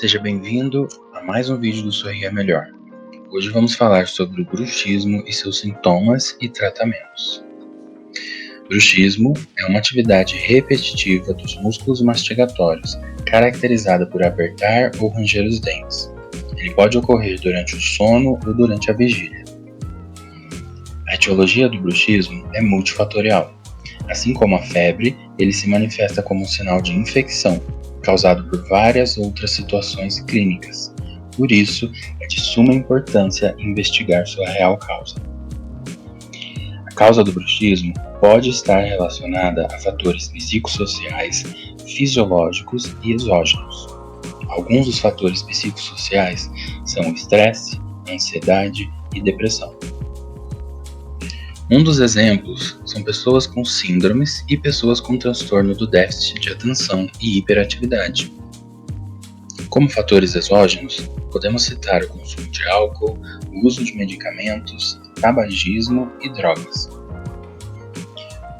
Seja bem-vindo a mais um vídeo do Sorria Melhor. Hoje vamos falar sobre o bruxismo e seus sintomas e tratamentos. Bruxismo é uma atividade repetitiva dos músculos mastigatórios, caracterizada por apertar ou ranger os dentes. Ele pode ocorrer durante o sono ou durante a vigília. A etiologia do bruxismo é multifatorial. Assim como a febre, ele se manifesta como um sinal de infecção, causado por várias outras situações clínicas. Por isso, é de suma importância investigar sua real causa. A causa do bruxismo pode estar relacionada a fatores psicossociais, fisiológicos e exógenos. Alguns dos fatores psicossociais são o estresse, ansiedade e depressão. Um dos exemplos são pessoas com síndromes e pessoas com transtorno do déficit de atenção e hiperatividade. Como fatores exógenos, podemos citar o consumo de álcool, o uso de medicamentos, tabagismo e drogas.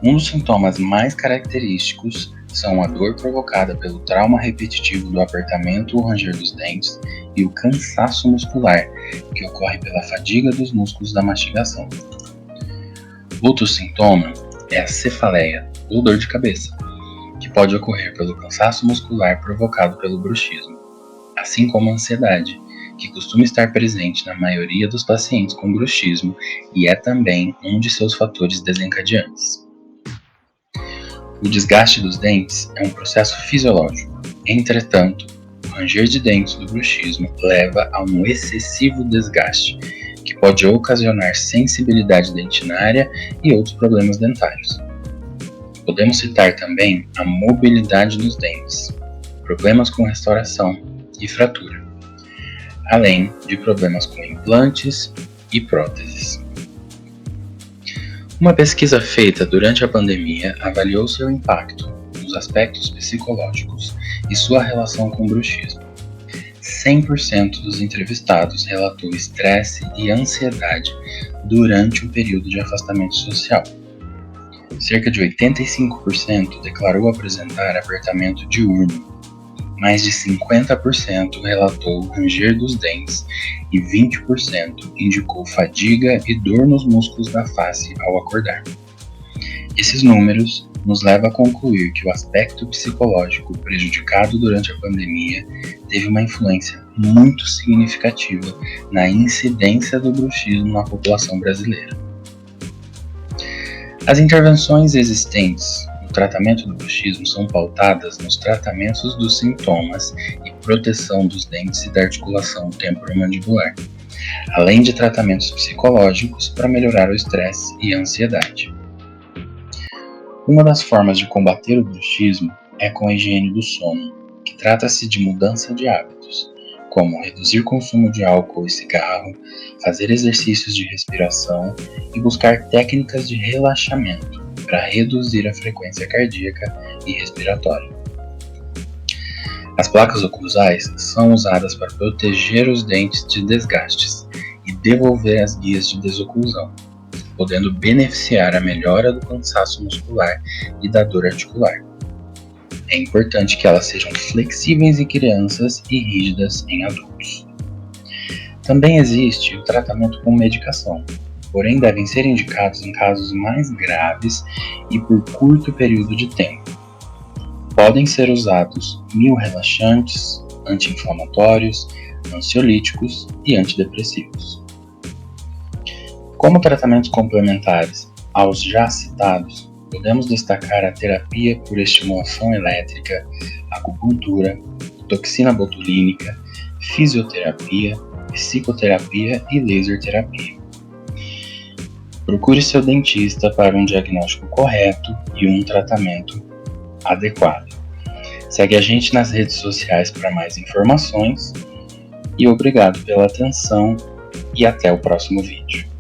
Um dos sintomas mais característicos são a dor provocada pelo trauma repetitivo do apertamento ou ranger dos dentes e o cansaço muscular, que ocorre pela fadiga dos músculos da mastigação. Outro sintoma é a cefaleia, ou dor de cabeça, que pode ocorrer pelo cansaço muscular provocado pelo bruxismo, assim como a ansiedade, que costuma estar presente na maioria dos pacientes com bruxismo e é também um de seus fatores desencadeantes. O desgaste dos dentes é um processo fisiológico, entretanto, o ranger de dentes do bruxismo leva a um excessivo desgaste, que pode ocasionar sensibilidade dentinária e outros problemas dentários. Podemos citar também a mobilidade dos dentes, problemas com restauração e fratura, além de problemas com implantes e próteses. Uma pesquisa feita durante a pandemia avaliou seu impacto nos aspectos psicológicos e sua relação com o bruxismo. 100% dos entrevistados relatou estresse e ansiedade durante o período de afastamento social. Cerca de 85% declarou apresentar apertamento diurno. Mais de 50% relatou ranger dos dentes e 20% indicou fadiga e dor nos músculos da face ao acordar. Esses números nos levam a concluir que o aspecto psicológico prejudicado durante a pandemia teve uma influência muito significativa na incidência do bruxismo na população brasileira. As intervenções existentes no tratamento do bruxismo são pautadas nos tratamentos dos sintomas e proteção dos dentes e da articulação temporomandibular, além de tratamentos psicológicos para melhorar o estresse e a ansiedade. Uma das formas de combater o bruxismo é com a higiene do sono, que trata-se de mudança de hábitos, como reduzir o consumo de álcool e cigarro, fazer exercícios de respiração e buscar técnicas de relaxamento para reduzir a frequência cardíaca e respiratória. As placas oclusais são usadas para proteger os dentes de desgastes e devolver as guias de desoclusão, podendo beneficiar a melhora do cansaço muscular e da dor articular. É importante que elas sejam flexíveis em crianças e rígidas em adultos. Também existe o tratamento com medicação, porém devem ser indicados em casos mais graves e por curto período de tempo. Podem ser usados miorrelaxantes, anti-inflamatórios, ansiolíticos e antidepressivos. Como tratamentos complementares aos já citados, podemos destacar a terapia por estimulação elétrica, acupuntura, toxina botulínica, fisioterapia, psicoterapia e laser terapia. Procure seu dentista para um diagnóstico correto e um tratamento adequado. Segue a gente nas redes sociais para mais informações e obrigado pela atenção e até o próximo vídeo.